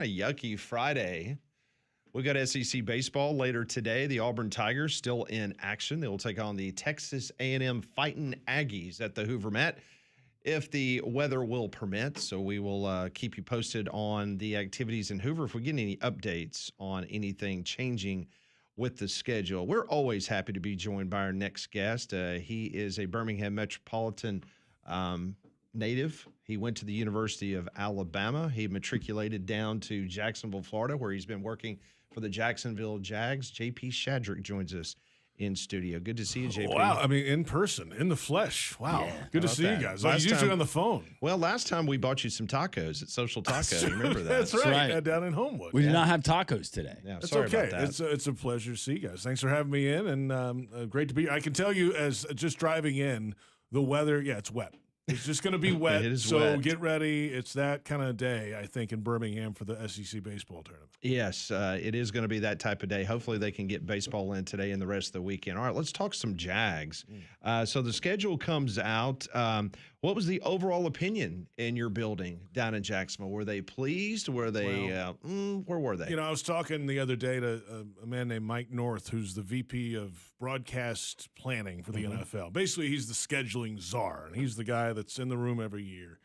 A yucky Friday. We got SEC baseball later today. The Auburn Tigers still in action. They will take on the Texas A&M Fighting Aggies at the Hoover Met if the weather will permit. So we will keep you posted on the activities in Hoover if we get any updates on anything changing with the schedule. We're always happy to be joined by our next guest. He is a Birmingham Metropolitan native. He went to the University of Alabama. He matriculated down to Jacksonville, Florida, where he's been working for the Jacksonville Jags. JP Shadrick joins us in studio. Good to see you, JP. Wow, I mean, in person, in the flesh. Wow, yeah, good to see you guys. Last usually time, on the phone. Well, last time we bought you some tacos at Social Taco. You remember that? That's right. Down in Homewood. We did not have tacos today. Yeah, that's sorry okay. About that. It's a pleasure to see you guys. Thanks for having me in, and great to be here. I can tell you, as just driving in, the weather, it's wet. It's just going to be wet, so wet. Get ready. It's that kind of day, I think, in Birmingham for the SEC baseball tournament. Yes, it is going to be that type of day. Hopefully they can get baseball in today and the rest of the weekend. All right, let's talk some Jags. So the schedule comes out. What was the overall opinion in your building down in Jacksonville? Were they pleased? Were they where were they? I was talking the other day to a man named Mike North, who's the VP of broadcast planning for the NFL. Basically, he's the scheduling czar, and he's the guy that's in the room every year.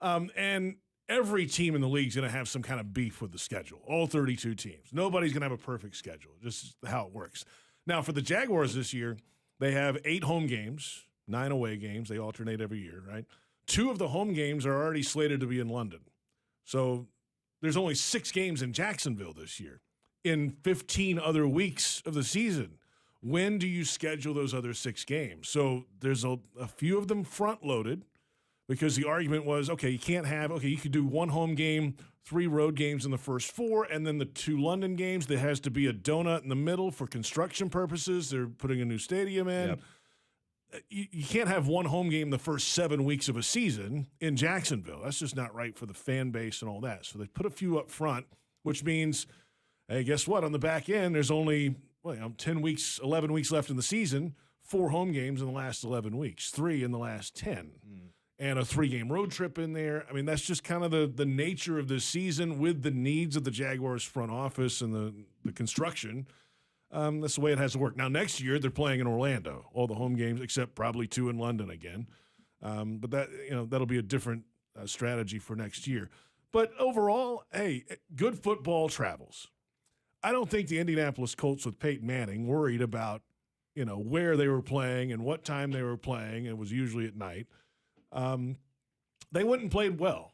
And every team in the league is going to have some kind of beef with the schedule, all 32 teams. Nobody's going to have a perfect schedule, just how it works. Now, for the Jaguars this year, they have 8 home games, 9 away games. They alternate every year, right? 2 of the home games are already slated to be in London. So there's only 6 games in Jacksonville this year in 15 other weeks of the season. When do you schedule those other 6 games? So there's a few of them front-loaded because the argument was, you could do 1 home game, 3 road games in the first 4, and then the 2 London games. There has to be a donut in the middle for construction purposes. They're putting a new stadium in. Yep. You can't have 1 home game the first 7 weeks of a season in Jacksonville. That's just not right for the fan base and all that. So they put a few up front, which means, hey, guess what? On the back end, there's only 10 weeks, 11 weeks left in the season, 4 home games in the last 11 weeks, 3 in the last 10, and a 3-game road trip in there. I mean, that's just kind of the nature of this season with the needs of the Jaguars front office and the construction. That's the way it has to work. Now, next year, they're playing in Orlando, all the home games, except probably 2 in London again. But that'll be a different strategy for next year. But overall, hey, good football travels. I don't think the Indianapolis Colts with Peyton Manning worried about, where they were playing and what time they were playing. It was usually at night. They went and played well.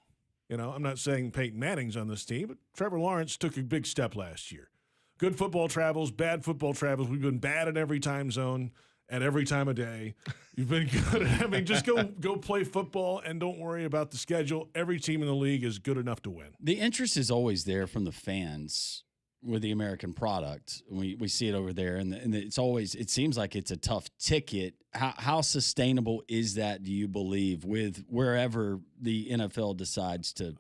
I'm not saying Peyton Manning's on this team, but Trevor Lawrence took a big step last year. Good football travels, bad football travels. We've been bad at every time zone at every time of day. You've been good. Just go play football and don't worry about the schedule. Every team in the league is good enough to win. The interest is always there from the fans with the American product. We see it over there, and it seems like it's a tough ticket. How sustainable is that, do you believe, with wherever the NFL decides to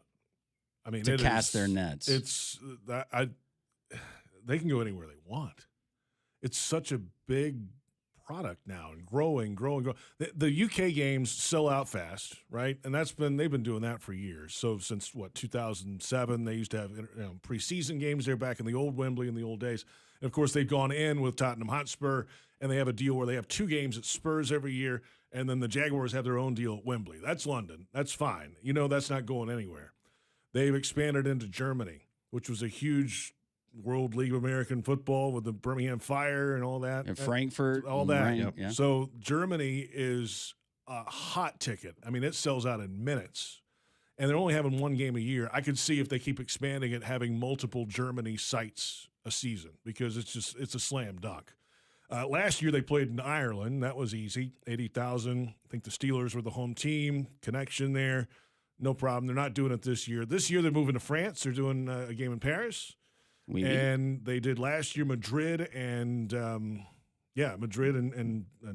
cast their nets? They can go anywhere they want. It's such a big product now and growing. The UK games sell out fast, right? And they've been doing that for years. So since 2007, they used to have preseason games there back in the old Wembley in the old days. And of course, they've gone in with Tottenham Hotspur, and they have a deal where they have 2 games at Spurs every year, and then the Jaguars have their own deal at Wembley. That's London. That's fine. That's not going anywhere. They've expanded into Germany, which was a huge World League of American Football with the Birmingham Fire and all that. And Frankfurt. All that. Yep. Yeah. So Germany is a hot ticket. I mean, it sells out in minutes. And they're only having 1 game a year. I could see if they keep expanding it, having multiple Germany sites a season because it's a slam dunk. Last year they played in Ireland. That was easy. 80,000. I think the Steelers were the home team. Connection there. No problem. They're not doing it this year. This year they're moving to France. They're doing a game in Paris. And they did last year Madrid and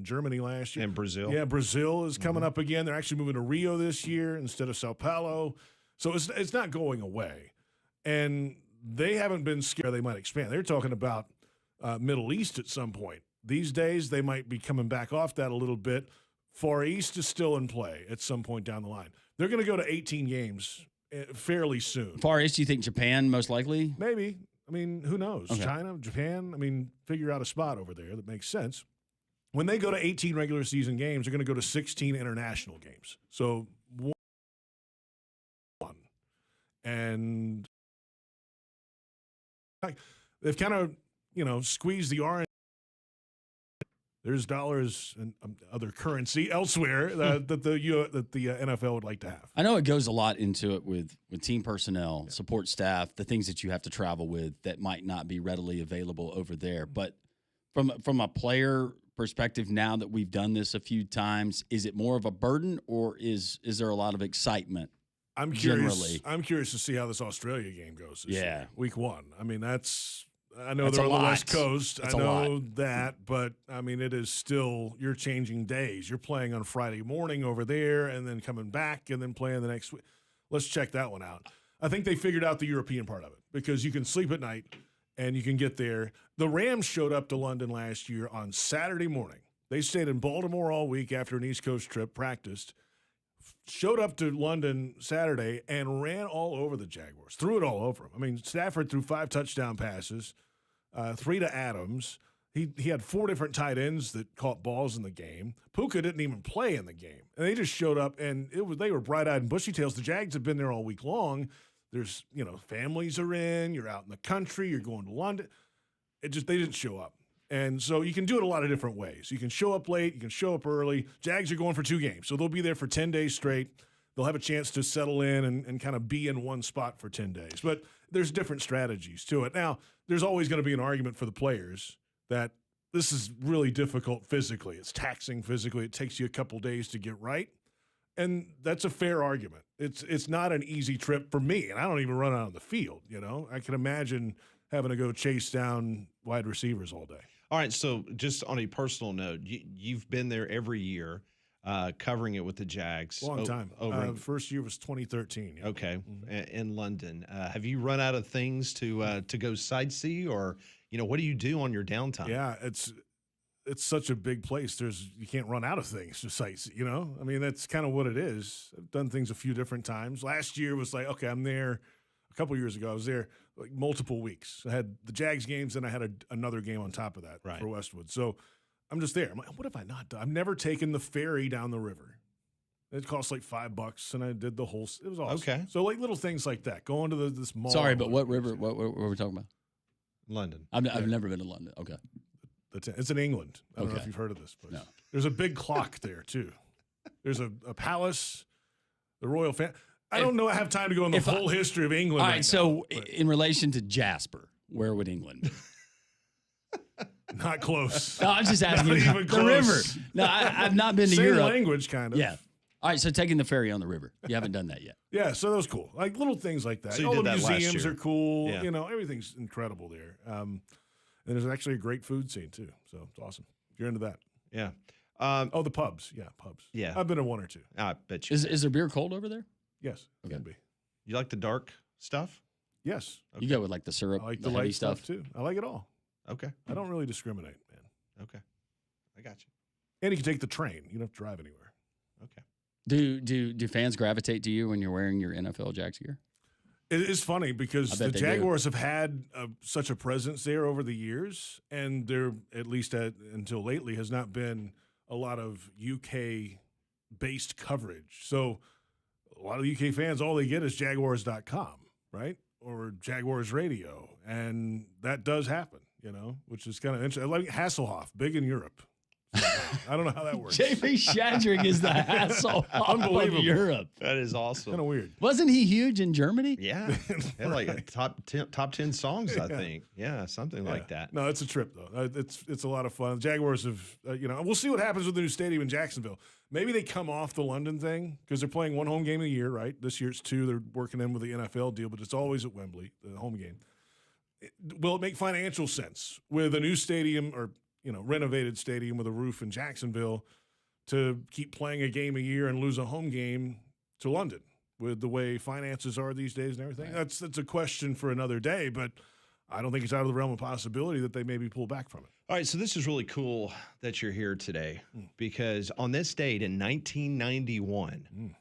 Germany last year. And Brazil. Yeah, Brazil is coming up again. They're actually moving to Rio this year instead of Sao Paulo. So it's not going away. And they haven't been scared they might expand. They're talking about Middle East at some point. These days they might be coming back off that a little bit. Far East is still in play at some point down the line. They're going to go to 18 games fairly soon. Far East, you think Japan most likely? Maybe. I mean, who knows? Okay. China, Japan. I mean, figure out a spot over there that makes sense. When they go to 18 regular season games, they're going to go to 16 international games. So one. And they've kind of, squeezed the orange. There's dollars and other currency elsewhere that the NFL would like to have. I know it goes a lot into it with team personnel, support staff, the things that you have to travel with that might not be readily available over there. But from a player perspective, now that we've done this a few times, is it more of a burden or is there a lot of excitement? I'm curious to see how this Australia game goes this year, week 1. I mean, I know they're on the West Coast. I know that, but I mean, it is still, you're changing days. You're playing on Friday morning over there and then coming back and then playing the next week. Let's check that one out. I think they figured out the European part of it because you can sleep at night and you can get there. The Rams showed up to London last year on Saturday morning. They stayed in Baltimore all week after an East Coast trip, practiced, showed up to London Saturday and ran all over the Jaguars, threw it all over them. I mean, Stafford threw 5 touchdown passes. 3 to Adams. He had 4 different tight ends that caught balls in the game. Puka didn't even play in the game, and they just showed up, and they were bright-eyed and bushy-tails. The Jags have been there all week long. There's families are in. You're out in the country. You're going to London. They didn't show up, and so you can do it a lot of different ways. You can show up late. You can show up early. Jags are going for 2 games, so they'll be there for 10 days straight. They'll have a chance to settle in and kind of be in one spot for 10 days. But there's different strategies to it. Now, there's always going to be an argument for the players that this is really difficult physically. It's taxing physically. It takes you a couple days to get right. And that's a fair argument. It's not an easy trip for me, and I don't even run out on the field, I can imagine having to go chase down wide receivers all day. All right, so just on a personal note, you've been there every year. Covering it with the Jags. Long time. First year was 2013. Yeah. Okay, in London. Have you run out of things to go sightsee, or what do you do on your downtime? Yeah, it's such a big place. You can't run out of things to sightsee. I mean, that's kind of what it is. I've done things a few different times. Last year was like, okay, I'm there. A couple years ago, I was there like multiple weeks. I had the Jags games, and I had another game on top of that for Westwood. So I'm just there. I'm like, what have I not done? I've never taken the ferry down the river. It cost like $5, and I did the whole. It was awesome. Okay. So like little things like that. Going to this mall. Sorry, but what river? What were we talking about? London. I've never been to London. Okay. It's in England. I don't know if you've heard of this, but there's a big clock there too. There's a palace, the royal family. I don't know. I have time to go in the whole history of England. All right. So in relation to Jasper, where would England be? Not close. No, I'm just asking you. Not even The river. close. No, I've not been to Same Europe. language, kind of. Yeah. All right, so taking the ferry on the river. You haven't done that yet. Yeah, so that was cool. Like little things like that. So you All did the that last museums year. are cool. Yeah. Everything's incredible there. And there's actually a great food scene too. So it's awesome. If you're into that. Yeah. The pubs. Yeah, pubs. Yeah. I've been to 1 or 2. I bet you. Is there beer cold over there? Yes, it Okay. can be. You like the dark stuff? Yes. Okay. You go with like the syrup, I like the the heavy light stuff too. I like it all. Okay. I don't really discriminate, man. Okay. I got you. And you can take the train. You don't have to drive anywhere. Okay. Do fans gravitate to you when you're wearing your NFL Jags gear? It is funny because I the bet they do. Jaguars have had such a presence there over the years, and there, at least until lately, has not been a lot of UK-based coverage. So a lot of the UK fans, all they get is Jaguars.com, right? Or Jaguars radio, and that does happen, which is kind of interesting. Like Hasselhoff, big in Europe. I don't know how that works. JP Shadrick is the hassle of Europe. That is awesome. Kind of weird. Wasn't he huge in Germany? Yeah. Had like a top 10 songs, I think. Yeah, something like that. No, it's a trip though. It's a lot of fun. Jaguars have, we'll see what happens with the new stadium in Jacksonville. Maybe they come off the London thing because they're playing 1 home game a year, right? This year it's 2. They're working in with the NFL deal, but it's always at Wembley, the home game. Will it make financial sense with a new stadium or renovated stadium with a roof in Jacksonville to keep playing a game a year and lose a home game to London with the way finances are these days and everything? Right. That's a question for another day, but I don't think it's out of the realm of possibility that they maybe pull back from it. All right, so this is really cool that you're here today because on this date in 1991,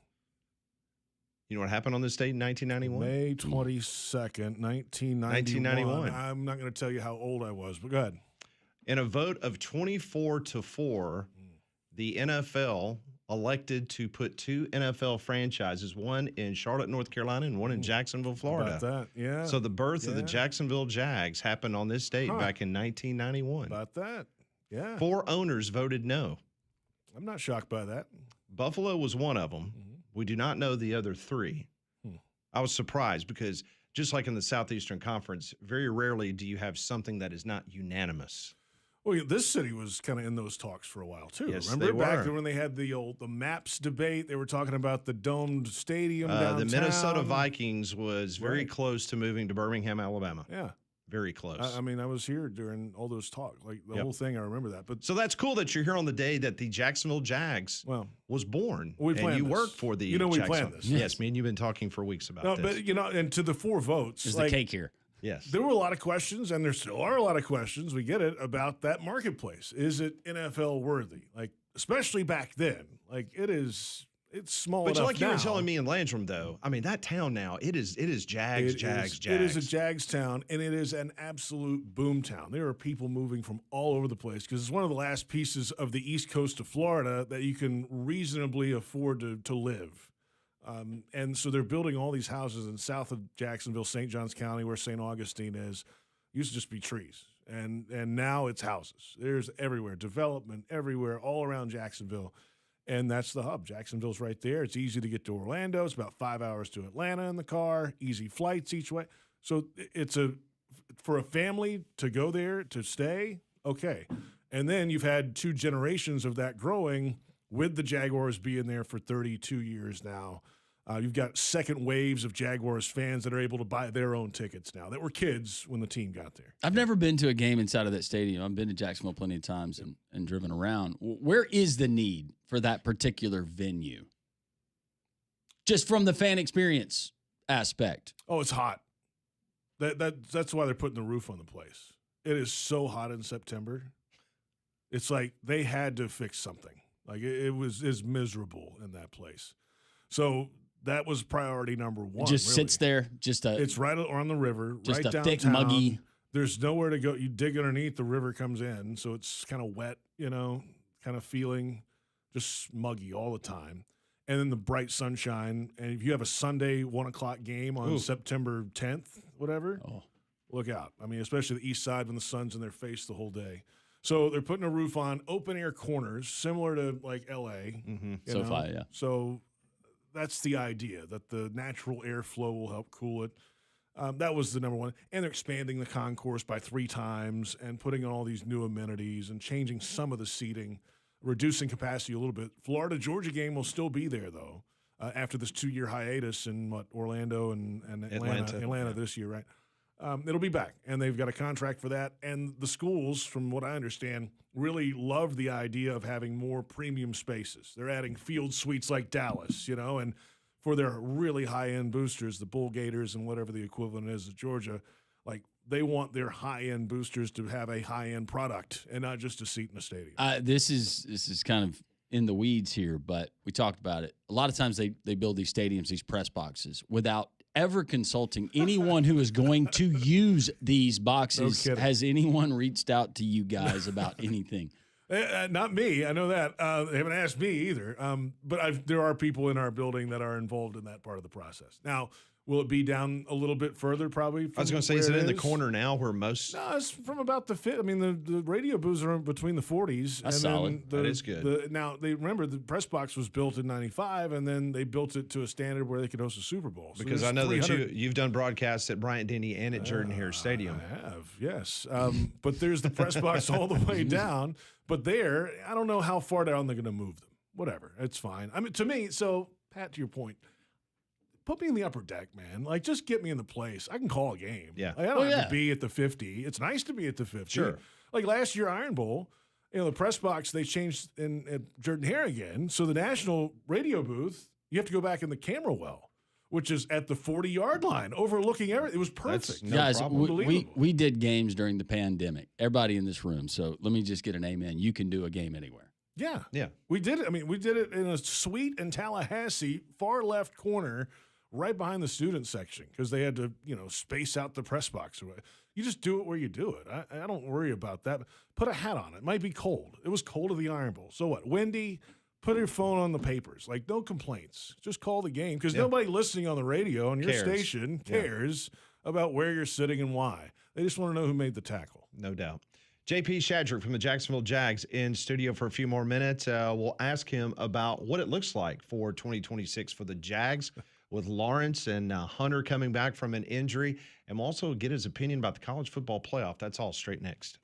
You know what happened on this date in 1991? May 22nd, 1991. 1991. I'm not going to tell you how old I was, but go ahead. In a vote of 24-4, the NFL elected to put 2 NFL franchises, one in Charlotte, North Carolina, and one in Jacksonville, Florida. About that, yeah. So the birth of the Jacksonville Jags happened on this date back in 1991. About that, yeah. 4 owners voted no. I'm not shocked by that. Buffalo was one of them. We do not know the other 3. I was surprised because just like in the Southeastern Conference, very rarely do you have something that is not unanimous. Well, this city was kind of in those talks for a while too. Yes, Remember they back were. when they had the maps debate? They were talking about the domed stadium downtown. The Minnesota Vikings was very Right. close to moving to Birmingham, Alabama. Yeah, Very close. I mean, I was here during all those talks, like the whole thing. I remember that. But So that's cool that you're here on the day that the Jacksonville Jags was born. We and planned you this. work for the You know we Jacksonville. planned this. Yes, me and you've been talking for weeks about no, this. but and to the 4 votes, There's like, the cake here. Yes. there were a lot of questions, and there still are a lot of questions. We get it about that marketplace. Is it NFL worthy? Like, especially back then, like it's small But enough like you now. were telling me in Landrum, though, I mean, that town now, it is Jags, Jags. It is a Jags town, and it is an absolute boom town. There are people moving from all over the place because it's one of the last pieces of the east coast of Florida that you can reasonably afford to live. And so they're building all these houses in south of Jacksonville, St. Johns County, where St. Augustine is. Used to just be trees, and now it's houses. There's everywhere, development everywhere, all around Jacksonville. And that's the hub. Jacksonville's right there. It's easy to get to Orlando. It's about 5 hours to Atlanta in the car. Easy flights each way. So it's for a family to go there to stay. Okay, and then you've had 2 generations of that growing with the Jaguars being there for 32 years now. You've got second waves of Jaguars fans that are able to buy their own tickets now that were kids when the team got there. I've never been to a game inside of that stadium. I've been to Jacksonville plenty of times and driven around. Where is the need for that particular venue? Just from the fan experience aspect. Oh, it's hot. That's why they're putting the roof on the place. It is so hot in September. It's like they had to fix something. Like is miserable in that place. So that was priority number one. It just really. sits there. It's right on the river, just right a downtown. thick, muggy. There's nowhere to go. You dig underneath, the river comes in, so it's kind of wet, kind of feeling just muggy all the time. And then the bright sunshine. And if you have a Sunday 1:00 game on September 10th, whatever, look out. I mean, especially the east side when the sun's in their face the whole day. So they're putting a roof on, open air corners, similar to like L.A. SoFi, yeah. So that's the idea, that the natural airflow will help cool it. That was the number one. And they're expanding the concourse by 3 times and putting in all these new amenities and changing some of the seating, reducing capacity a little bit. Florida-Georgia game will still be there, though, after this 2-year hiatus in Orlando and Atlanta this year, right? It'll be back, and they've got a contract for that. And the schools, from what I understand, really love the idea of having more premium spaces. They're adding field suites like Dallas, and for their really high-end boosters, the Bull Gators and whatever the equivalent is at Georgia, like they want their high-end boosters to have a high-end product and not just a seat in a stadium. This is kind of in the weeds here, but we talked about it. A lot of times they build these stadiums, these press boxes, without ever consulting anyone who is going to use these boxes. No kidding. Has anyone reached out to you guys about anything? Not me. I know that. They haven't asked me either. But there are people in our building that are involved in that part of the process. Now, will it be down a little bit further probably? I was going to say, is it in the corner now where most? No, it's from about the fit. I mean, the radio booths are between the 40s. That's and solid. Then That is good. Now, they remember the press box was built in 95, and then they built it to a standard where they could host a Super Bowl. So Because I know that you've done broadcasts at Bryant-Denny and at Jordan-Hare Stadium. I have, yes. But there's the press box all the way down. But there, I don't know how far down they're going to move them. Whatever. It's fine. I mean, to me, so, Pat, to your point, put me in the upper deck, man. Like, just get me in the place. I can call a game. Yeah. Like, I don't have to be at the 50. It's nice to be at the 50. Sure. Like last year, Iron Bowl, the press box, they changed at Jordan-Hare again. So the national radio booth, you have to go back in the camera well, which is at the 40-yard line, overlooking everything. It was perfect. No Guys, problem. we did games during the pandemic. Everybody in this room. So let me just get an amen. You can do a game anywhere. Yeah. Yeah. We did it. I mean, we did it in a suite in Tallahassee, far left corner, right behind the student section because they had to, space out the press box. You just do it where you do it. I don't worry about that. Put a hat on. It might be cold. It was cold at the Iron Bowl. So what? Windy, put your phone on the papers. Like, no complaints. Just call the game because nobody listening on the radio on your station cares about where you're sitting and why. They just want to know who made the tackle. No doubt. JP Shadrick from the Jacksonville Jags in studio for a few more minutes. We'll ask him about what it looks like for 2026 for the Jags with Lawrence and Hunter coming back from an injury. And we'll also get his opinion about the college football playoff. That's all straight next.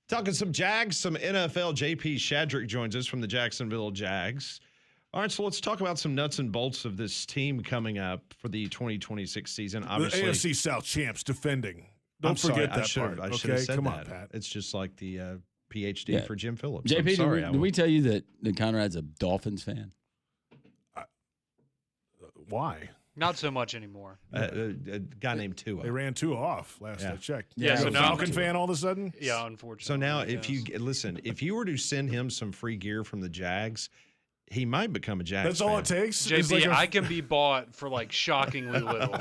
Talking some Jags, some NFL. JP Shadrick joins us from the Jacksonville Jags. All right, so let's talk about some nuts and bolts of this team coming up for the 2026 season. Obviously, the AFC South champs defending. Don't forget that part. I should have said that. Pat. It's just like the PhD for Jim Phillips. JP, did we tell you that Conrad's a Dolphins fan? Why? Not so much anymore. A guy named Tua. They ran Tua off last I checked. Yeah, so so now Falcon fan all of a sudden? Yeah, unfortunately. So now if you were to send him some free gear from the Jags, he might become a Jags That's fan. all it takes? JP, I can be bought for like shockingly little.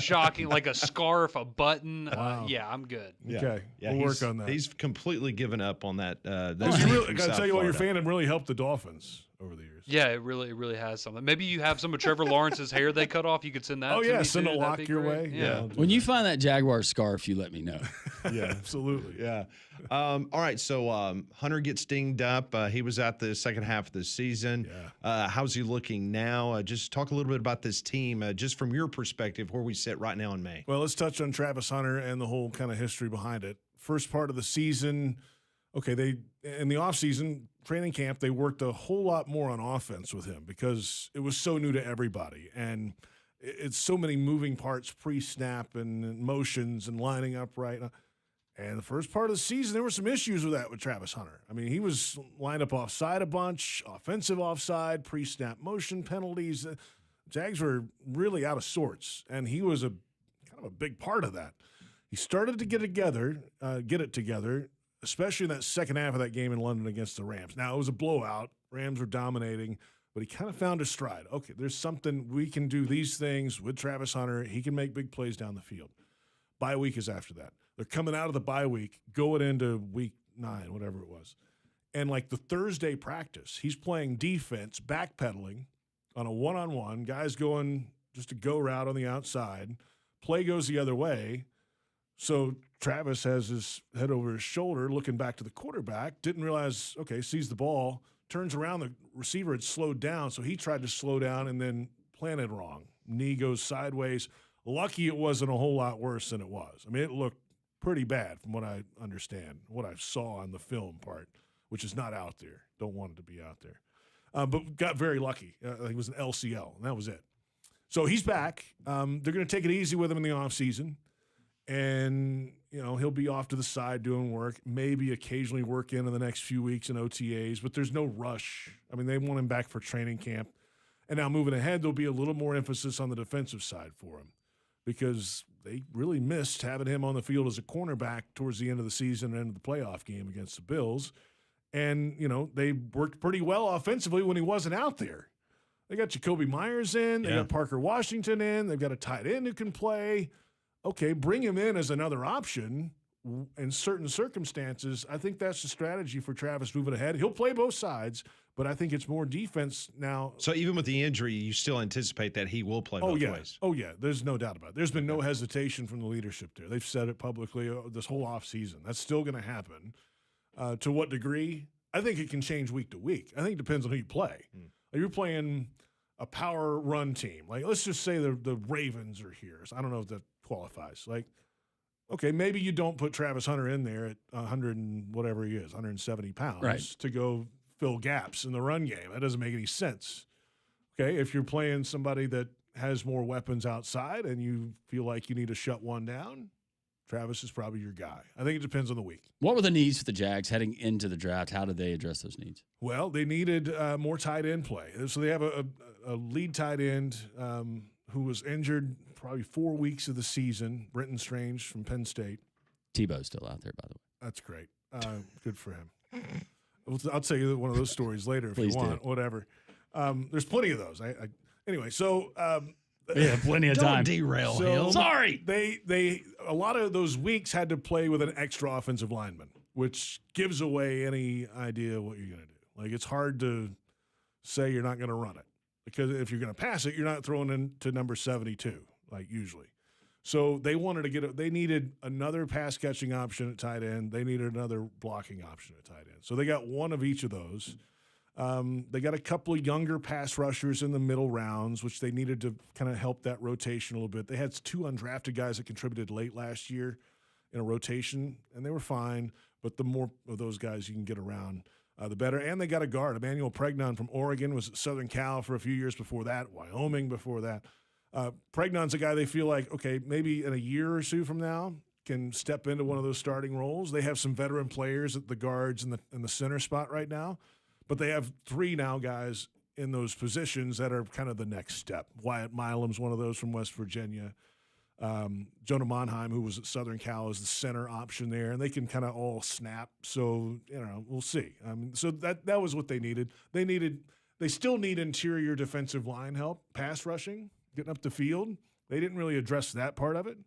Shocking, like a scarf, a button. Wow. Yeah, I'm good. Okay, we'll work on that. He's completely given up on that. I got to tell you what, your fandom really helped the Dolphins over the years. Yeah, it really has something. Maybe you have some of Trevor Lawrence's hair they cut off. You could send that. Oh to yeah, me send too. a That'd lock be your great. way. Yeah. I'll do When you that. find that Jaguar scarf, you let me know. Yeah, absolutely. Yeah. All right. So Hunter gets dinged up. He was out the second half of the season. Yeah. How's he looking now? Just talk a little bit about this team, just from your perspective, where we sit right now in May. Well, let's touch on Travis Hunter and the whole kind of history behind it. First part of the season, okay, they in the offseason, training camp, they worked a whole lot more on offense with him because it was so new to everybody. And it's so many moving parts pre-snap and motions and lining up right. And the first part of the season, there were some issues with that with Travis Hunter. I mean, he was lined up offside a bunch, offensive offside, pre-snap motion penalties. Jags were really out of sorts, and he was a kind of a big part of that. He started to get it together, especially in that second half of that game in London against the Rams. Now, it was a blowout. Rams were dominating, but he kind of found his stride. Okay, there's something we can do these things with Travis Hunter. He can make big plays down the field. Bye week is after that. They're coming out of the bye week, going into week 9, whatever it was. And like the Thursday practice, he's playing defense, backpedaling on a one-on-one. Guys going just a go route on the outside. Play goes the other way. So Travis has his head over his shoulder, looking back to the quarterback, didn't realize, okay, sees the ball, turns around, the receiver had slowed down, so he tried to slow down and then planted wrong. Knee goes sideways. Lucky it wasn't a whole lot worse than it was. I mean, it looked pretty bad from what I understand, what I saw on the film part, which is not out there. Don't want it to be out there. But got very lucky. I think it was an LCL, and that was it. So he's back. They're going to take it easy with him in the offseason. And, you know, he'll be off to the side doing work, maybe occasionally work in the next few weeks in OTAs, but there's no rush. I mean, they want him back for training camp. And now moving ahead, there'll be a little more emphasis on the defensive side for him because they really missed having him on the field as a cornerback towards the end of the season and the playoff game against the Bills. And, you know, they worked pretty well offensively when he wasn't out there. They got Jacoby Myers in. They got Parker Washington in. They've got a tight end who can play. Okay, bring him in as another option in certain circumstances. I think that's the strategy for Travis moving ahead. He'll play both sides, but I think it's more defense now. So even with the injury, you still anticipate that he will play both ways? Oh, yeah. There's no doubt about it. There's been no hesitation from the leadership there. They've said it publicly this whole offseason. That's still going to happen. To what degree? I think it can change week to week. I think it depends on who you play. Like you're playing a power run team. Like, let's just say the Ravens are here. So I don't know if that qualifies. Like, okay, maybe you don't put Travis Hunter in there at 100 and whatever he is, 170 pounds to go fill gaps in the run game. That doesn't make any sense. Okay, if you're playing somebody that has more weapons outside and you feel like you need to shut one down, Travis is probably your guy. I think it depends on the week. What were the needs for the Jags heading into the draft? How did they address those needs? Well, they needed more tight end play. So they have a lead tight end who was injured probably 4 weeks of the season, Brenton Strange from Penn State. Tebow's still out there, by the way. That's great. Good for him. I'll tell you one of those stories later if Please you want, whatever. There's plenty of those. Anyway, so We have plenty of Don't time. derail So- him. Sorry. They a lot of those weeks had to play with an extra offensive lineman, which gives away any idea what you're going to do. Like, it's hard to say you're not going to run it because if you're going to pass it, you're not throwing into number 72 like usually. So they wanted to they needed another pass catching option at tight end. They needed another blocking option at tight end. So they got one of each of those. They got a couple of younger pass rushers in the middle rounds, which they needed to kind of help that rotation a little bit. They had 2 undrafted guys that contributed late last year in a rotation, and they were fine. But the more of those guys you can get around, the better. And they got a guard. Emmanuel Pregnon from Oregon was at Southern Cal for a few years before that, Wyoming before that. Pregnon's a guy they feel like, okay, maybe in a year or two from now can step into one of those starting roles. They have some veteran players at the guards and the center spot right now. But they have 3 now guys in those positions that are kind of the next step. Wyatt Milam's one of those from West Virginia. Jonah Monheim, who was at Southern Cal, is the center option there, and they can kind of all snap. So, we'll see. So that was what they needed. They still need interior defensive line help, pass rushing, getting up the field. They didn't really address that part of it.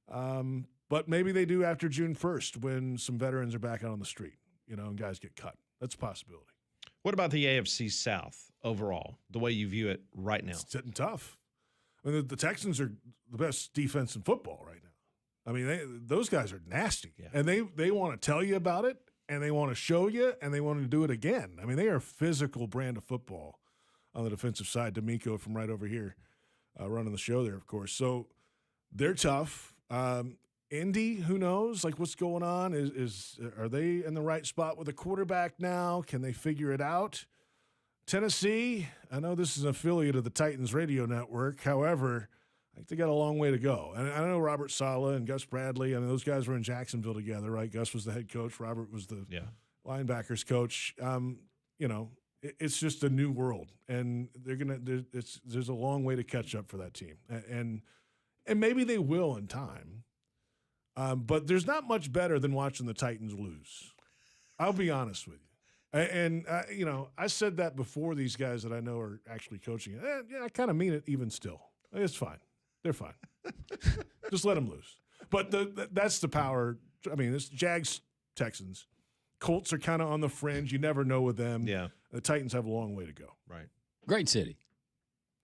But maybe they do after June 1st when some veterans are back out on the street, and guys get cut. That's a possibility. What about the AFC South overall, the way you view it right now? It's getting tough. I mean, the Texans are the best defense in football right now. I mean, those guys are nasty, and they want to tell you about it, and they want to show you, and they want to do it again. I mean, they are a physical brand of football on the defensive side. D'Amico from right over here running the show there, of course. So they're tough. Indy, who knows? Like, what's going on? Are they in the right spot with a quarterback now? Can they figure it out? Tennessee, I know this is an affiliate of the Titans radio network. However, I think they got a long way to go. And I know Robert Saleh and Gus Bradley, I mean, those guys were in Jacksonville together, right? Gus was the head coach. Robert was the linebackers coach. You know, it's just a new world. And there's a long way to catch up for that team. And maybe they will in time. But there's not much better than watching the Titans lose. I'll be honest with you. And you know, I said that before these guys that I know are actually coaching. Yeah, I kind of mean it even still. It's fine. They're fine. Just let them lose. But that's the power. I mean, it's Jags, Texans. Colts are kind of on the fringe. You never know with them. Yeah. The Titans have a long way to go. Right. Great city.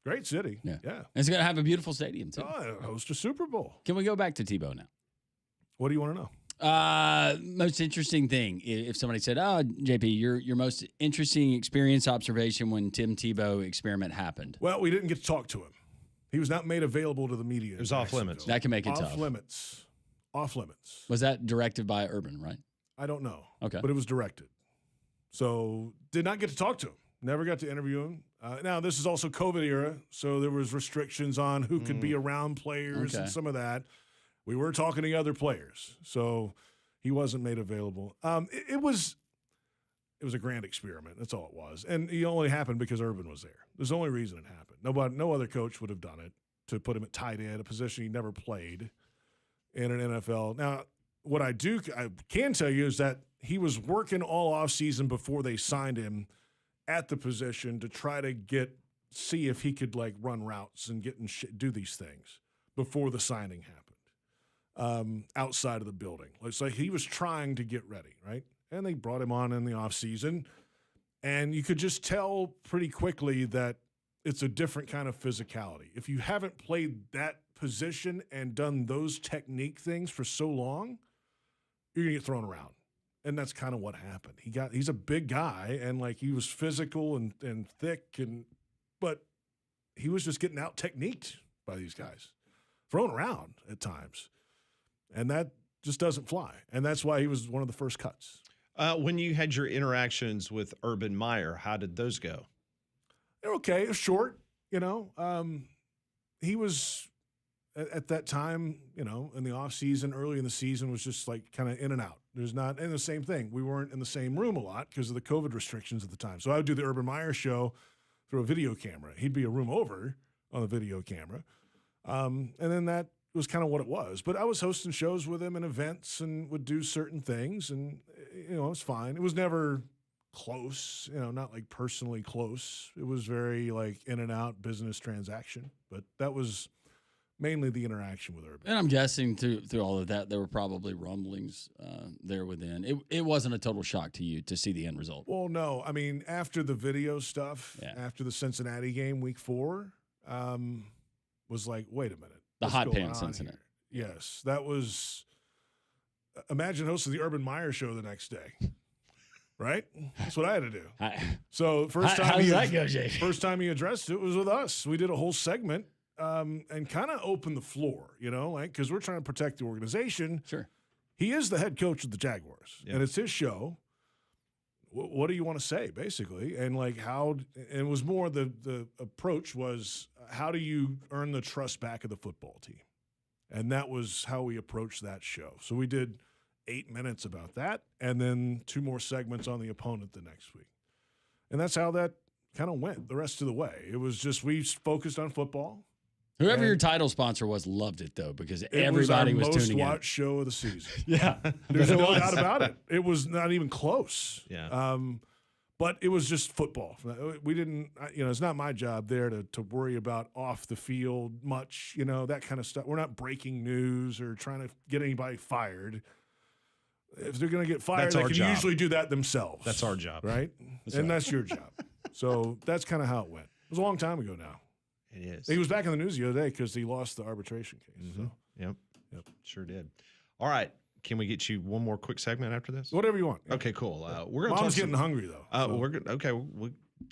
Great city. Yeah. And it's going to have a beautiful stadium, too. Host a Super Bowl. Can we go back to Tebow now? What do you want to know? Most interesting thing, if somebody said, "Oh, JP, your most interesting experience observation when Tim Tebow experiment happened." Well, we didn't get to talk to him. He was not made available to the media. It was off limits. That can make it tough. Off limits. Off limits. Was that directed by Urban, right? I don't know. Okay. But it was directed. So did not get to talk to him. Never got to interview him. Now, this is also COVID era, so there was restrictions on who could be around players and some of that. We were talking to other players, so he wasn't made available. It was a grand experiment. That's all it was, and it only happened because Urban was there. There's the only reason it happened. No other coach would have done it to put him at tight end, a position he never played in an NFL. Now, what I can tell you is that he was working all offseason before they signed him at the position to try to see if he could like run routes and do these things before the signing happened. Outside of the building. It's like he was trying to get ready, right? And they brought him on in the offseason. And you could just tell pretty quickly that it's a different kind of physicality. If you haven't played that position and done those technique things for so long, you're going to get thrown around. And that's kind of what happened. He's a big guy, and like he was physical and thick, but he was just getting out techniqued by these guys, thrown around at times. And that just doesn't fly. And that's why he was one of the first cuts. When you had your interactions with Urban Meyer, how did those go? They're okay. It was short, you know. He was, at that time, you know, in the offseason, early in the season, was just like kind of in and out. And the same thing. We weren't in the same room a lot because of the COVID restrictions at the time. So I would do the Urban Meyer show through a video camera. He'd be a room over on the video camera. And then that was kind of what it was. But I was hosting shows with him and events and would do certain things. And, you know, it was fine. It was never close, you know, not like personally close. It was very like in and out business transaction. But that was mainly the interaction with Urban. And I'm guessing through all of that, there were probably rumblings there within. It wasn't a total shock to you to see the end result. Well, no. I mean, after the video stuff, after the Cincinnati game, week 4, was like, wait a minute. The hot pants incident. Yes, that was. Imagine hosting the Urban Meyer show the next day, right? That's what I had to do. So first time, how does that go, Jay? First time he addressed it was with us. We did a whole segment and kind of opened the floor, you know, like because we're trying to protect the organization. Sure. He is the head coach of the Jaguars, and it's his show. What do you want to say, basically? And like and it was more the approach was how do you earn the trust back of the football team? And that was how we approached that show. So we did 8 minutes about that and then 2 more segments on the opponent the next week. And that's how that kind of went the rest of the way. It was just we focused on football. Whoever your title sponsor was loved it, though, because everybody was tuning in. It was our most watched show of the season. Yeah. There's no doubt about it. It was not even close. Yeah. But it was just football. We didn't, you know, it's not my job there to worry about off the field much, you know, that kind of stuff. We're not breaking news or trying to get anybody fired. If they're going to get fired, That's they our can job. usually do that themselves. That's our job. right? That's your job. So that's kind of how it went. It was a long time ago now. It is. He was back in the news the other day because he lost the arbitration case. So Yep. Sure did. All right. Can we get you one more quick segment after this? whatever you want. Okay, cool. We're going to Mom's getting hungry though. So. We're good. Okay.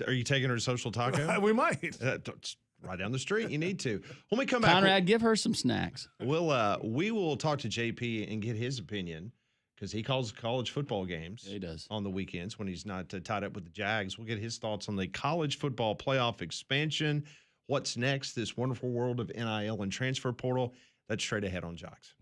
Are you taking her to Social Taco? We might. It's right down the street. You need to. When we come back, Conrad, give her some snacks. we will talk to JP and get his opinion because he calls college football games. Yeah, he does. On the weekends when he's not tied up with the Jags. We'll get his thoughts on the college football playoff expansion. What's next? This wonderful world of NIL and transfer portal. That's straight ahead on Jocks.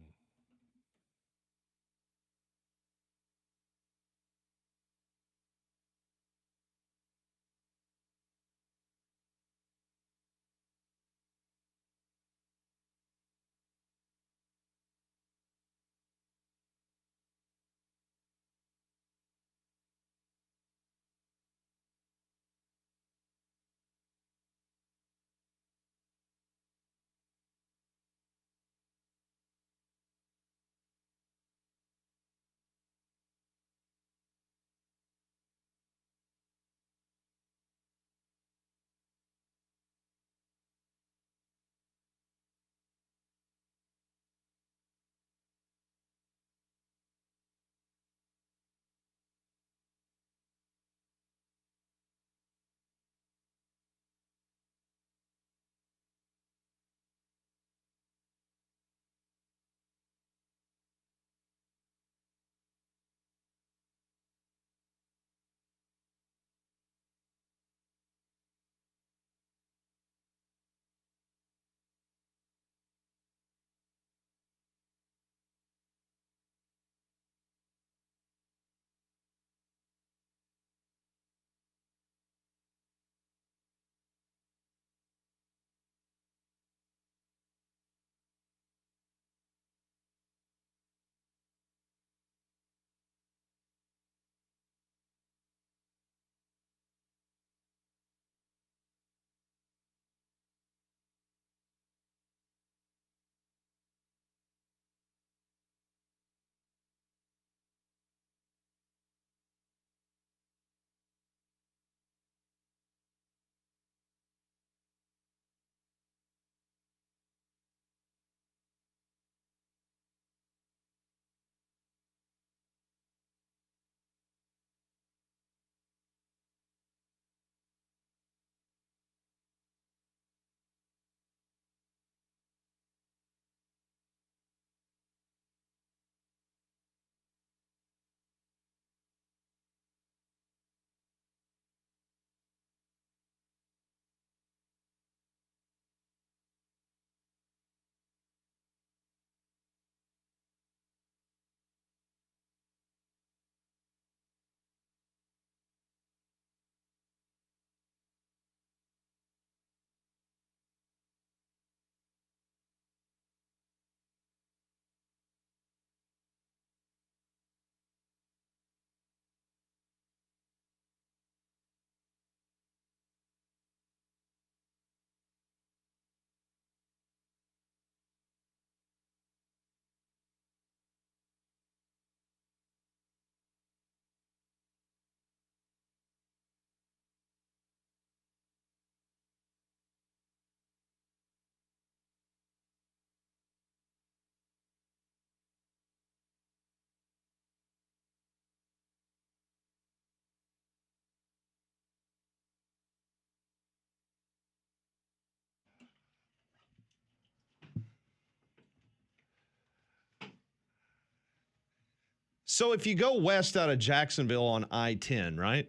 So if you go west out of Jacksonville on I-10, right?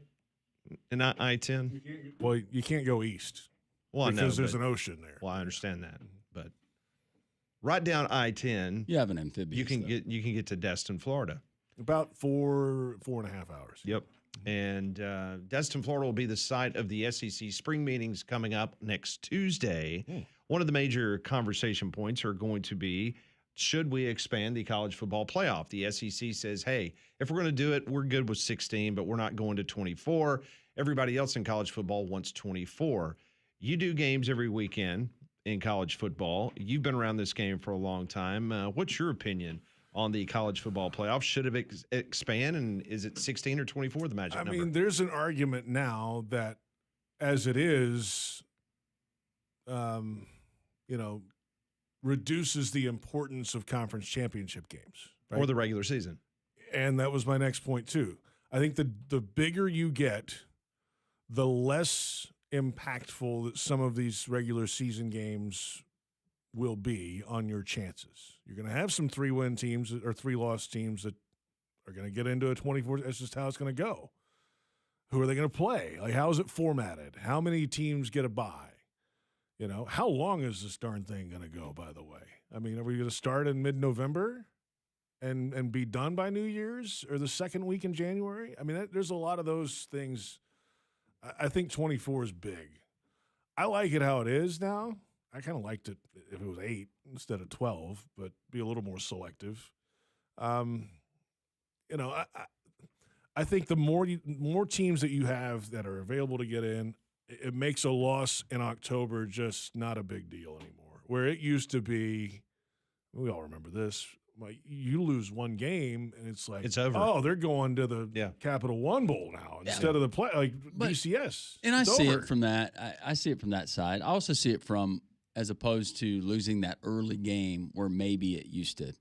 And not I-10? Well, you can't go east Well, because there's an ocean there. Well, I understand that. But right down I-10, You have an amphibious. you can get to Destin, Florida. About 4.5 hours. Yep. And Destin, Florida will be the site of the SEC spring meetings coming up next Tuesday. One of the major conversation points are going to be, should we expand the college football playoff? The SEC says, hey, if we're going to do it, we're good with 16, but we're not going to 24. Everybody else in college football wants 24. You do games every weekend in college football. You've been around this game for a long time. What's your opinion on the college football playoffs. Should have expand, and is it 16 or 24, the magic number? I mean, there's an argument now that as it is, reduces the importance of conference championship games. Right? Or the regular season. And that was my next point, too. I think the bigger you get, the less impactful that some of these regular season games will be on your chances. You're going to have some 3-win teams or 3-loss teams that are going to get into a 24. That's just how it's going to go. Who are they going to play? Like, how is it formatted? How many teams get a bye? How long is this darn thing going to go, by the way? I mean, are we going to start in mid-November and be done by New Year's or the second week in January? I mean, there's a lot of those things. I think 24 is big. I like it how it is now. I kind of liked it if it was 8 instead of 12, but be a little more selective. I think the more teams that you have that are available to get in, it makes a loss in October just not a big deal anymore. Where it used to be, we all remember this, like you lose one game and it's like, it's over. Oh, they're going to the Capital One Bowl now instead of the BCS. And I see it from that. I see it from that side. I also see it from as opposed to losing that early game where maybe it used to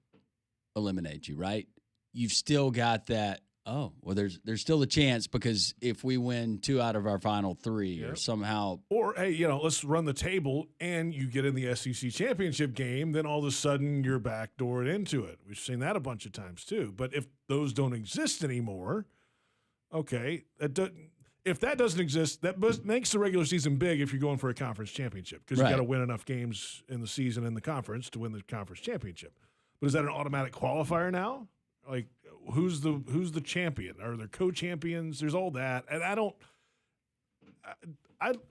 eliminate you, right? You've still got that. Oh, well, there's still a chance because if we win 2 out of our final 3 or somehow. Or, hey, let's run the table and you get in the SEC championship game, then all of a sudden you're backdoored into it. We've seen that a bunch of times too. But if those don't exist anymore, okay, if that doesn't exist, that makes the regular season big if you're going for a conference championship because you got to win enough games in the season in the conference to win the conference championship. But is that an automatic qualifier now? Like, who's the champion? Are there co-champions? There's all that. And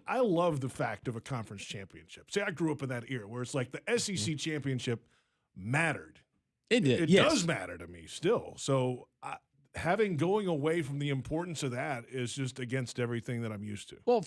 I love the fact of a conference championship. See, I grew up in that era where it's like the SEC championship mattered. It did. It does matter to me still. So going away from the importance of that is just against everything that I'm used to. Well,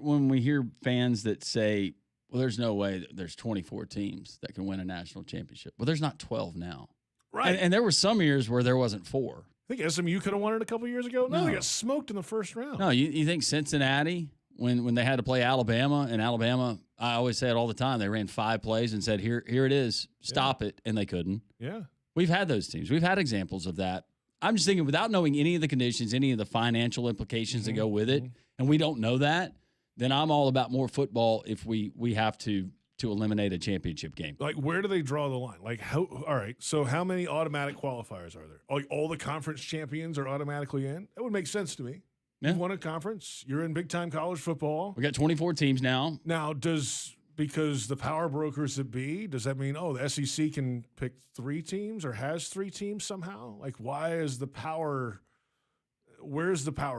when we hear fans that say, well, there's no way that there's 24 teams that can win a national championship. Well, there's not 12 now. Right. And there were some years where there wasn't 4. I think SMU could have won it a couple years ago. No, they got smoked in the first round. No, you think Cincinnati, when they had to play Alabama, and Alabama, I always say it all the time, they ran 5 plays and said, here it is, stop it, and they couldn't. Yeah. We've had those teams. We've had examples of that. I'm just thinking without knowing any of the conditions, any of the financial implications that go with it, and we don't know that, then I'm all about more football if we have to eliminate a championship game. Like, where do they draw the line? Like, all right, so how many automatic qualifiers are there? Like, all the conference champions are automatically in? That would make sense to me. Yeah. You've won a conference. You're in big-time college football. We got 24 teams now. Now, because the power brokers that be, does that mean, the SEC can pick 3 teams or has 3 teams somehow? Like, where's the power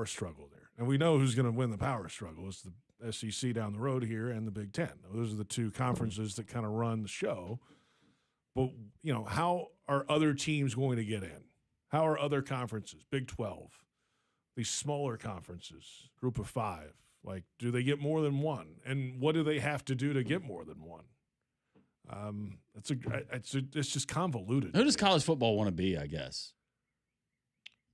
struggle there? And we know who's going to win the power struggle. It's the SEC down the road here and the Big Ten. Those are the 2 conferences that kind of run the show. But, how are other teams going to get in? How are other conferences, Big 12, these smaller conferences, Group of 5, like, do they get more than 1? And what do they have to do to get more than 1? It's just convoluted. Who does college football want to be, I guess?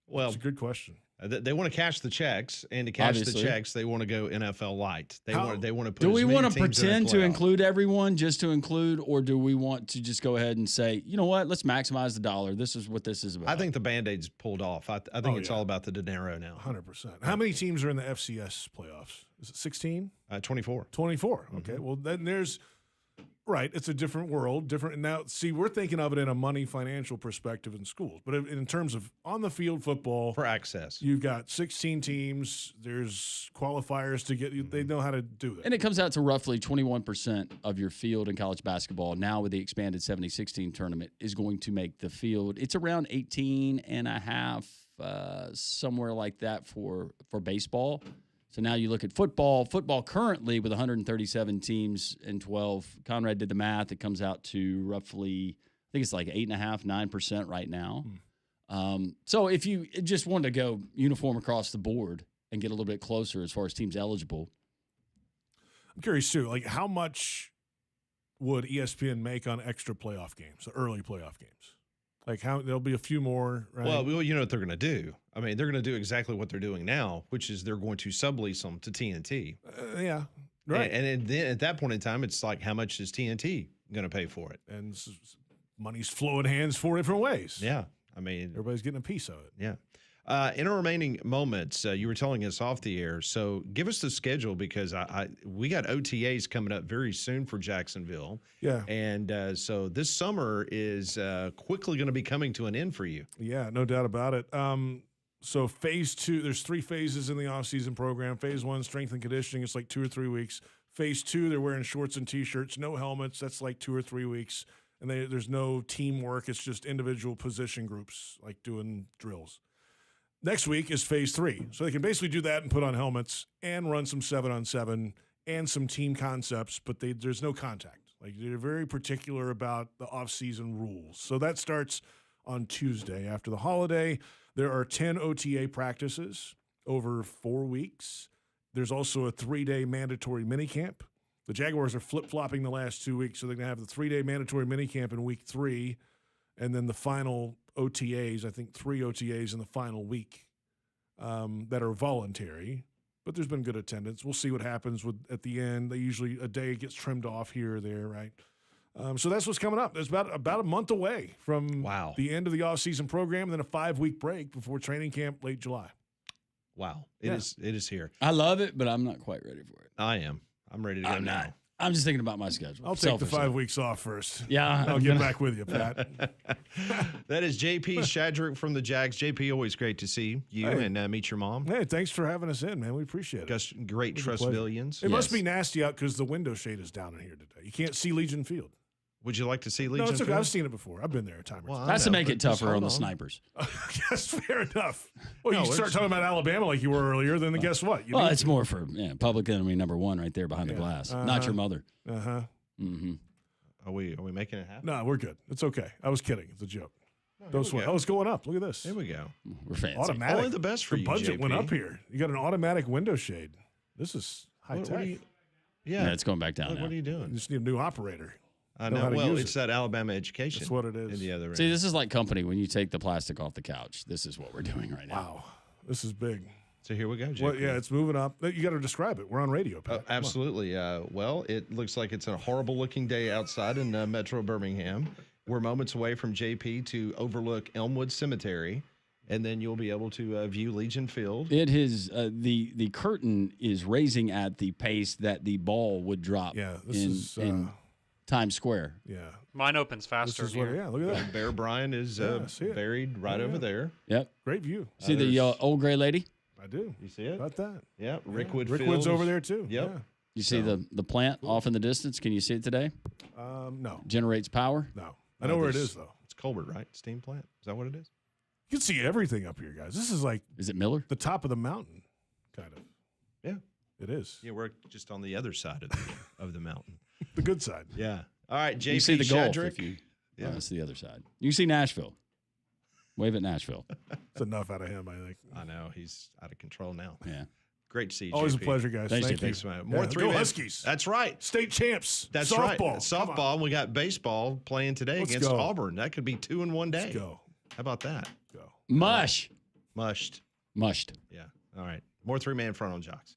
Well, it's a good question. They want to cash the checks, and to cash the checks, they want to go NFL light. They want to put. Do we want to pretend to include everyone just to include, or do we want to just go ahead and say, you know what, let's maximize the dollar. This is what this is about. I think the Band-Aid's pulled off. I think it's all about the dinero now. 100%. How many teams are in the FCS playoffs? Is it 16? 24. 24. Okay. Well, then there's. Right. It's a different world. Different. Now, see, we're thinking of it in a money financial perspective in schools. But in terms of on-the-field football. For access. You've got 16 teams. There's qualifiers to get. They know how to do it. And it comes out to roughly 21% of your field in college basketball now with the expanded 70-16 tournament is going to make the field. It's around 18 and a half, somewhere like that for baseball. So now you look at football. Football currently with 137 teams and 12. Conrad did the math. It comes out to roughly, I think it's like 8.5%, 9% right now. So if you just wanted to go uniform across the board and get a little bit closer as far as teams eligible. I'm curious too, like how much would ESPN make on extra playoff games, the early playoff games? Like how there'll be a few more, right? Well, you know what they're going to do. I mean, they're going to do exactly what they're doing now, which is they're going to sublease them to TNT. Yeah, right. And then at that point in time, it's like, how much is TNT going to pay for it? And money's flowing hands 4 different ways. Yeah. I mean, Everybody's getting a piece of it. yeah. In our remaining moments, you were telling us off the air. So give us the schedule because we got OTAs coming up very soon for Jacksonville. Yeah. And so this summer is quickly going to be coming to an end for you. Yeah, no doubt about it. So phase 2, there's 3 phases in the off-season program. Phase 1, strength and conditioning. It's like 2 or 3 weeks. Phase 2, they're wearing shorts and T-shirts, no helmets. That's like 2 or 3 weeks. And there's no teamwork. It's just individual position groups, like doing drills. Next week is phase 3. So they can basically do that and put on helmets and run some 7-on-7 and some team concepts, but there's no contact. Like they're very particular about the off-season rules. So that starts on Tuesday after the holiday. There are 10 OTA practices over 4 weeks. There's also a 3-day mandatory minicamp. The Jaguars are flip-flopping the last 2 weeks, so they're going to have the 3-day mandatory minicamp in week 3, and then the final OTAs, I think 3 OTAs in the final week that are voluntary, but there's been good attendance. We'll see what happens at the end. They usually, a day gets trimmed off here or there, right? So that's what's coming up. It's about a month away from the end of the off-season program, and then a 5-week break before training camp late July. Wow. It is here. I love it, but I'm not quite ready for it. I am. I'm ready to go now. I'm just thinking about my schedule. I'll take the 5 weeks off first. Yeah. I'll get back with you, Pat. That is JP Shadrick from the Jags. JP, always great to see you and meet your mom. Hey, thanks for having us in, man. We appreciate it. Gus, great Trustvillians. It must be nasty out because the window shade is down in here today. You can't see Legion Field. Would you like to see Legion No, it's okay. Field? I've seen it before. I've been there a time or two. That's to make it tougher on the snipers. Yes, fair enough. Well, you start talking about Alabama like you were earlier, then guess what? Well, it's more for public enemy number 1 right there behind the glass. Not your mother. Uh-huh. Mm-hmm. Are we making it happen? No, we're good. It's okay. I was kidding. It's a joke. Don't sweat. Oh, it's going up. Look at this. Here we go. We're fancy. Automatic. Only the best for the you, budget JP. went up here. You got an automatic window shade. This is high tech. Yeah, it's going back down now. What are you You doing? just need a new operator. I know know. how to Well, use it's it. that Alabama education. That's what it is. In the other See, end. this is like company when you take the plastic off the couch. This is what we're doing right now. Wow. This is big. So here we go, JP. Well, yeah, it's moving up. You got to describe it. We're on radio, Pat. Come on. Absolutely. Well, it looks like it's a horrible-looking day outside in Metro Birmingham. We're moments away from JP to overlook Elmwood Cemetery, and then you'll be able to view Legion Field. It is the curtain is raising at the pace that the ball would drop. Yeah, this is in Times Square. Yeah. Mine opens This faster is what, here. yeah, look at that. Bear Bryant is I see it. buried right over there. Yep. Great view. See the old gray lady? I do. You see it? About that. Yeah, Rickwood Rickwood's Fields. over there too. Yep. You see the plant off in the distance? Can you see it today? Yeah. No. Generates power. No. I know where it there's- is though. It's Colbert, right? Steam plant. Is that what it is? You can see everything up here, guys. This is like Is it Miller? the top of the mountain, kind of. Yeah. It is. Yeah, we're just on the other side of the mountain. The good side. Yeah. All right, JP You see the Gulf Shadrick. if you. Yeah. That's the other side. You see Nashville. Wave at Nashville. It's enough out of him, I think. I know he's out of control now. Yeah. Great to see you. Always a JP. pleasure, guys. Thanks, Thank JP. you. Thanks, man. More Yeah, three go man. Huskies. That's right. State champs. That's softball. right. Come on. Softball. We got baseball playing today Let's against go. Auburn. That could be 2 in one day. Let's go. How about that? Go. Mush. Mushed. Mushed. Yeah. All right. More 3-man front on Jocks.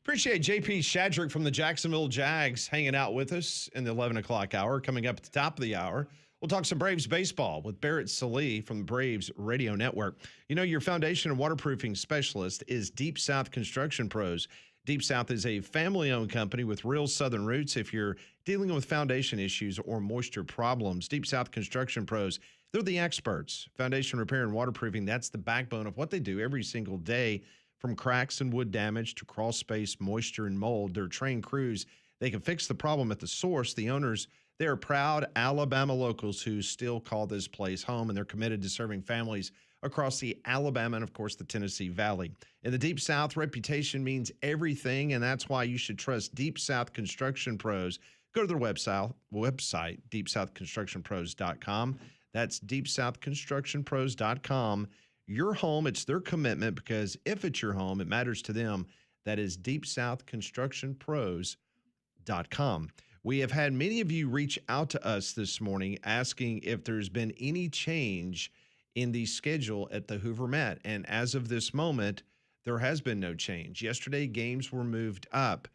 Appreciate JP Shadrick from the Jacksonville Jags hanging out with us in the 11 o'clock hour. Coming up at the top of the hour, we'll talk some Braves baseball with Barrett Salee from the Braves Radio Network. You know, your foundation and waterproofing specialist is Deep South Construction Pros. Deep South is a family-owned company with real Southern roots. If you're dealing with foundation issues or moisture problems, Deep South Construction Pros, they're the experts. Foundation repair and waterproofing, that's the backbone of what they do every single day. From cracks and wood damage to crawl space, moisture, and mold, they're trained crews. They can fix the problem at the source. The owners, they are proud Alabama locals who still call this place home, and they're committed to serving families across the Alabama and, of course, the Tennessee Valley. In the Deep South, reputation means everything, and that's why you should trust Deep South Construction Pros. Go to their website deepsouthconstructionpros.com. That's deepsouthconstructionpros.com. Your home, it's their commitment, because if it's your home, it matters to them. That is deepsouthconstructionpros.com. We have had many of you reach out to us this morning asking if there's been any change in the schedule at the Hoover Met. And as of this moment, there has been no change. Yesterday, games were moved up.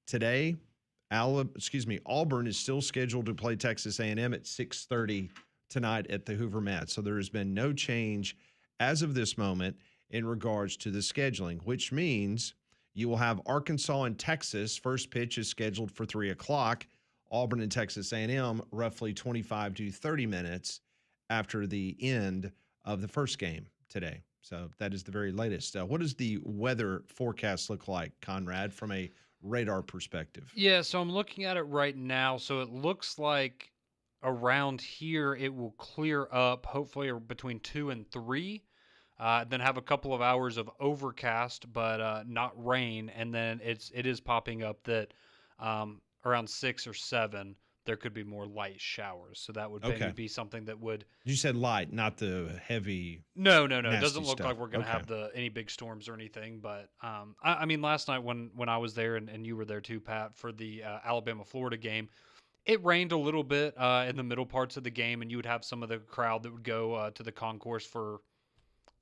Today, Auburn is still scheduled to play Texas A&M at 6:30 tonight at the Hoover Met. So there has been no change as of this moment in regards to the scheduling, which means you will have Arkansas and Texas. First pitch is scheduled for 3 o'clock. Auburn and Texas A&M roughly 25 to 30 minutes after the end of the first game today. So that is the very latest. What does the weather forecast look like, Conrad, from a radar perspective? Yeah, so I'm looking at it right now. So it looks like around here it will clear up, hopefully between 2 and 3. Then have a couple of hours of overcast, but not rain. And then it is popping up that around 6 or 7 there could be more light showers. So that would maybe be something that would. You said light, not the heavy. No. It doesn't look stuff. like we're going to have any big storms or anything. But I mean, last night when I was there and you were there too, Pat, for the Alabama-Florida game, it rained a little bit in the middle parts of the game, and you would have some of the crowd that would go to the concourse for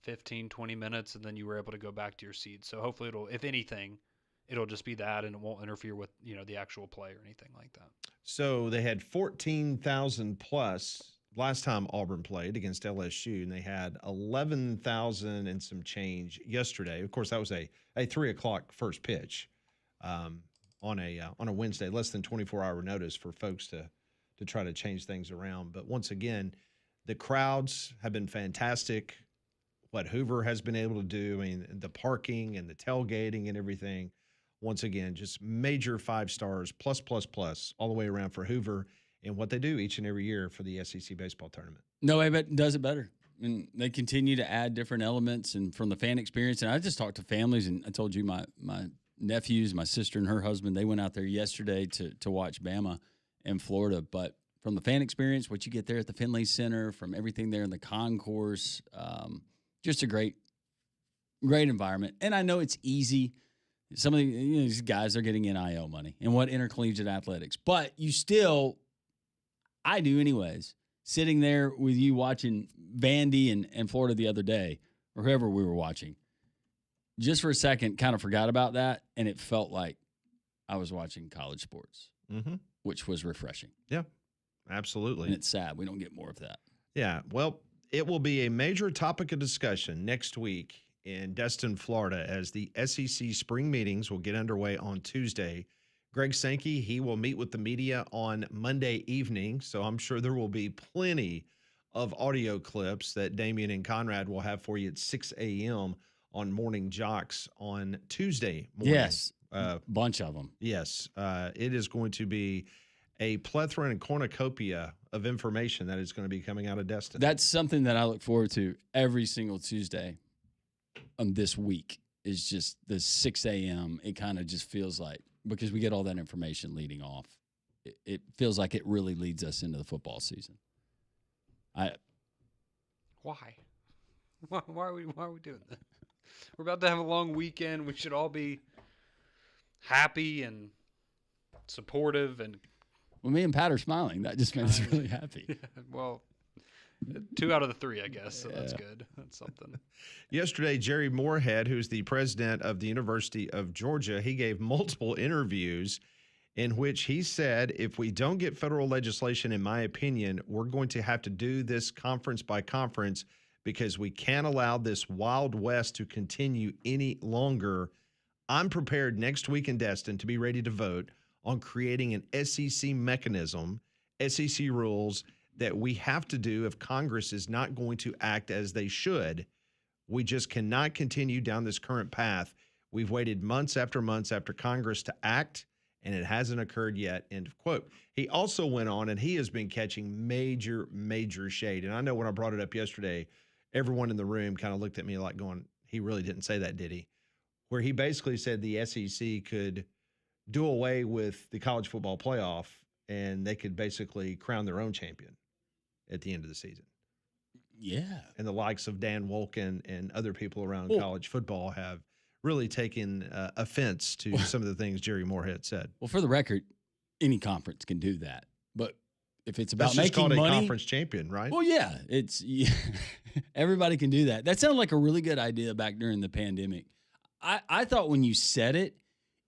15, 20 minutes, and then you were able to go back to your seats. So hopefully if anything, it'll just be that, and it won't interfere with, the actual play or anything like that. So they had 14,000 plus last time Auburn played against LSU, and they had 11,000 and some change yesterday. Of course, that was a 3 o'clock first pitch on a Wednesday, less than 24-hour notice for folks to try to change things around. But once again, the crowds have been fantastic. What Hoover has been able to do, I mean, the parking and the tailgating and everything, once again, just major 5 stars, plus, all the way around for Hoover and what they do each and every year for the SEC baseball tournament. No way, but does it better. And they continue to add different elements and from the fan experience. And I just talked to families, and I told you my nephews, my sister and her husband, they went out there yesterday to watch Bama in Florida. But from the fan experience, what you get there at the Finley Center, from everything there in the concourse, just a great environment. And I know it's easy. Some of these guys are getting NIL money and what intercollegiate athletics. But you still, I do anyways, sitting there with you watching Vandy and Florida the other day, or whoever we were watching, just for a second kind of forgot about that, and it felt like I was watching college sports, which was refreshing. Yeah, absolutely. And it's sad we don't get more of that. Yeah, well, it will be a major topic of discussion next week in Destin, Florida, as the SEC spring meetings will get underway on Tuesday. Greg Sankey, he will meet with the media on Monday evening, so I'm sure there will be plenty of audio clips that Damian and Conrad will have for you at 6 a.m. on Morning Jocks on Tuesday morning. Yes, bunch of them. Yes, it is going to be a plethora and cornucopia of information that is going to be coming out of Destin. That's something that I look forward to every single Tuesday this week, is just the 6 a.m. It kind of just feels like, because we get all that information leading off, it feels like it really leads us into the football season. Why are we doing that? We're about to have a long weekend. We should all be happy and supportive. And well, me and Pat are smiling. That just makes us really happy. Well, 2 out of the 3, I guess. So that's good. That's something. Yesterday, Jerry Moorhead, who's the president of the University of Georgia, he gave multiple interviews in which he said, if we don't get federal legislation, in my opinion, we're going to have to do this conference by conference because we can't allow this Wild West to continue any longer. I'm prepared next week in Destin to be ready to vote on creating an SEC mechanism, SEC rules that we have to do if Congress is not going to act as they should. We just cannot continue down this current path. We've waited months after Congress to act, and it hasn't occurred yet, end of quote. He also went on, and he has been catching major, major shade. And I know when I brought it up yesterday, everyone in the room kind of looked at me like going, he really didn't say that, did he? Where he basically said the SEC could do away with the college football playoff, and they could basically crown their own champion at the end of the season. Yeah. And the likes of Dan Wolken and other people around college football have really taken offense to some of the things Jerry Moorhead said. Well, for the record, any conference can do that. But if it's about That's just making called money, a conference champion, right? well, yeah, everybody can do that. That sounded like a really good idea back during the pandemic. I thought when you said it,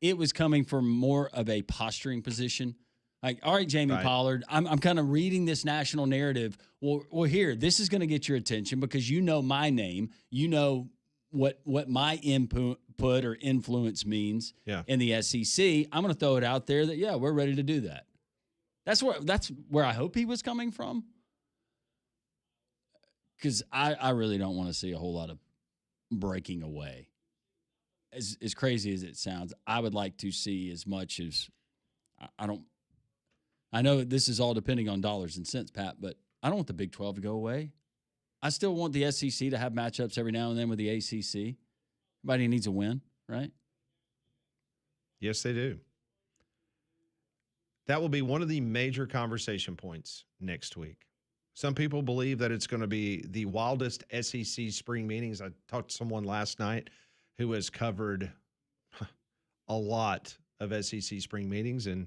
it was coming from more of a posturing position. Like, all right, Jamie Pollard, I'm kind of reading this national narrative. Well, here, this is going to get your attention because you know my name. You know what my input or influence means in the SEC. I'm going to throw it out there that, yeah, we're ready to do that. That's where I hope he was coming from. Because I really don't want to see a whole lot of breaking away. As crazy as it sounds, I would like to see as much as I know this is all depending on dollars and cents, Pat, but I don't want the Big 12 to go away. I still want the SEC to have matchups every now and then with the ACC. Everybody needs a win, right? Yes, they do. That will be one of the major conversation points next week. Some people believe that it's going to be the wildest SEC spring meetings. I talked to someone last night who has covered a lot of SEC spring meetings, and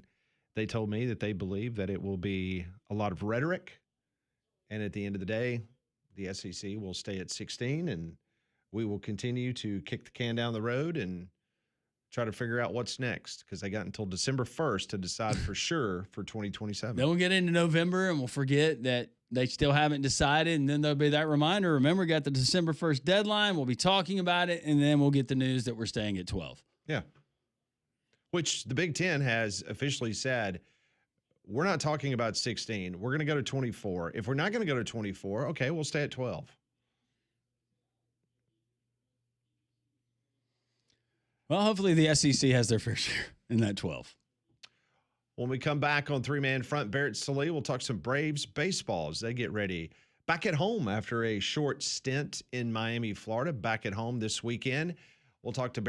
they told me that they believe that it will be a lot of rhetoric, and at the end of the day, the SEC will stay at 16, and we will continue to kick the can down the road and try to figure out what's next, because they got until December 1st to decide for sure for 2027. Then we'll get into November, and we'll forget that they still haven't decided, and then there'll be that reminder. Remember, we got the December 1st deadline. We'll be talking about it, and then we'll get the news that we're staying at 12. Yeah. Which the Big Ten has officially said, we're not talking about 16. We're going to go to 24. If we're not going to go to 24, okay, we'll stay at 12. Well, hopefully the SEC has their fair share in that 12. When we come back on Three-Man Front, Barrett Sallee will talk some Braves baseball as they get ready. Back at home after a short stint in Miami, Florida. Back at home this weekend. We'll talk to